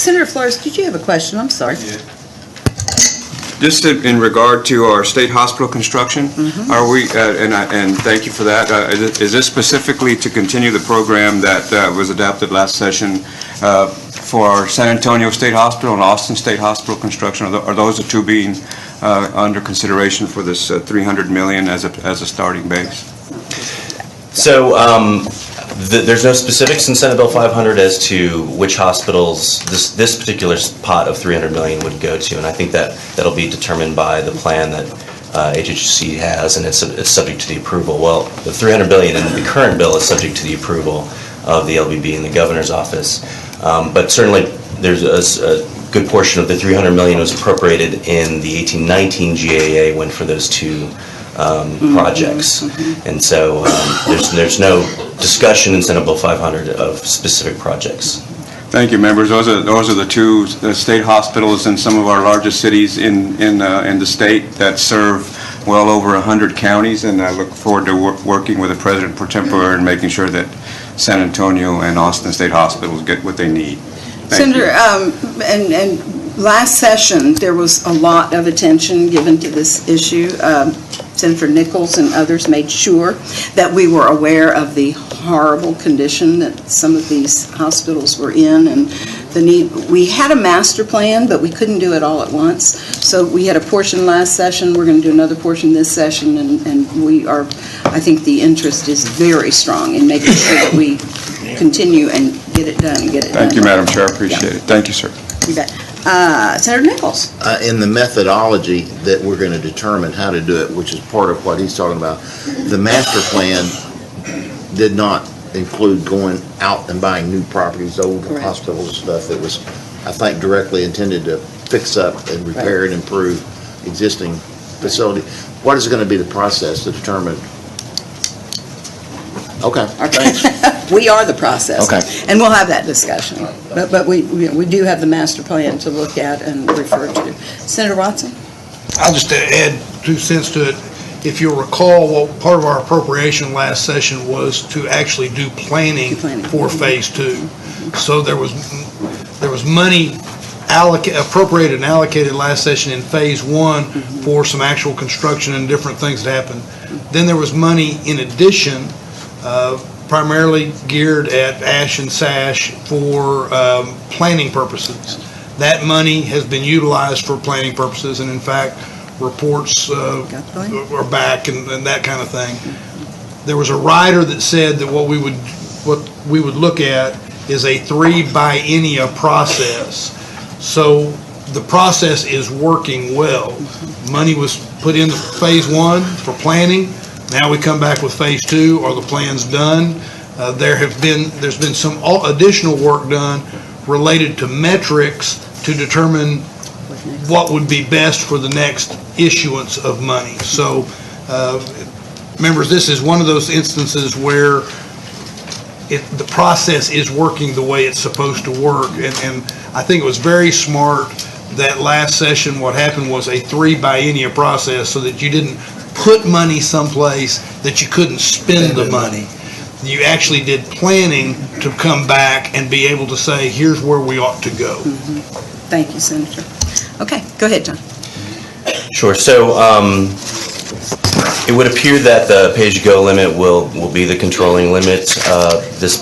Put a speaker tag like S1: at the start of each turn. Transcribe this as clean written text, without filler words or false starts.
S1: Senator Flores, did you have a question? I'm sorry.
S2: Yeah. Just in regard to our state hospital construction, are we, and thank you for that, is this specifically to continue the program that was adopted last session for our San Antonio State Hospital and Austin State Hospital construction? Are those the two being under consideration for this $300 million as a starting base?
S3: So there's no specifics in Senate Bill 500 as to which hospitals this particular pot of $300 million would go to, and I think that'll be determined by the plan that HHC has, and it's subject to the approval. Well, the $300 billion in the current bill is subject to the approval of the LBB and the governor's office, but certainly there's a good portion of the $300 million was appropriated in the 1819 GAA when for those two projects, and so there's no discussion in Senate Bill 500 of specific projects.
S2: Thank you, members. Those are the two state hospitals in some of our largest cities in the state that serve well over 100 counties, and I look forward to working with the President pro tempore and making sure that San Antonio and Austin State Hospitals get what they need.
S1: Senator, and last session, there was a lot of attention given to this issue. Senator Nichols and others made sure that we were aware of the horrible condition that some of these hospitals were in and the need. We had a master plan, but we couldn't do it all at once. So we had a portion last session. We're going to do another portion this session, and we are, I think the interest is very strong in making sure that we continue and get it done.
S2: Thank you, Madam Chair. I appreciate it. Thank you, sir.
S1: You bet. Senator Nichols.
S4: In the methodology that we're going to determine how to do it, which is part of what he's talking about, the master plan did not include going out and buying new properties, old
S1: Correct.
S4: hospitals and stuff. It was, I think, directly intended to fix up and repair and improve existing facility. What is going to be the process to determine? Okay, thanks.
S1: We are the process.
S4: Okay.
S1: And we'll have that discussion. But we do have the master plan to look at and refer to. Senator Watson?
S5: I'll just add 2 cents to it. If you'll recall, what part of our appropriation last session was to actually do planning for Phase 2. So there was money appropriated and allocated last session in Phase 1 for some actual construction and different things that happened. Then there was money in addition, primarily geared at ASH and SASH for planning purposes. That money has been utilized for planning purposes, and in fact, reports are back and that kind of thing. There was a rider that said that what we would look at is a 3 biennia process. So the process is working well. Money was put into Phase 1 for planning. Now we come back with Phase 2. Are the plans done? There's been some additional work done related to metrics to determine what would be best for the next issuance of money. So, members, this is one of those instances where the process is working the way it's supposed to work, and I think it was very smart that last session what happened was a 3 biennia process so that you didn't put money someplace that you couldn't spend the money. You actually did planning to come back and be able to say, here's where we ought to go.
S1: Thank you, Senator. Okay, go ahead, John.
S3: Sure. So it would appear that the pay-as-you-go limit will be the controlling limit. This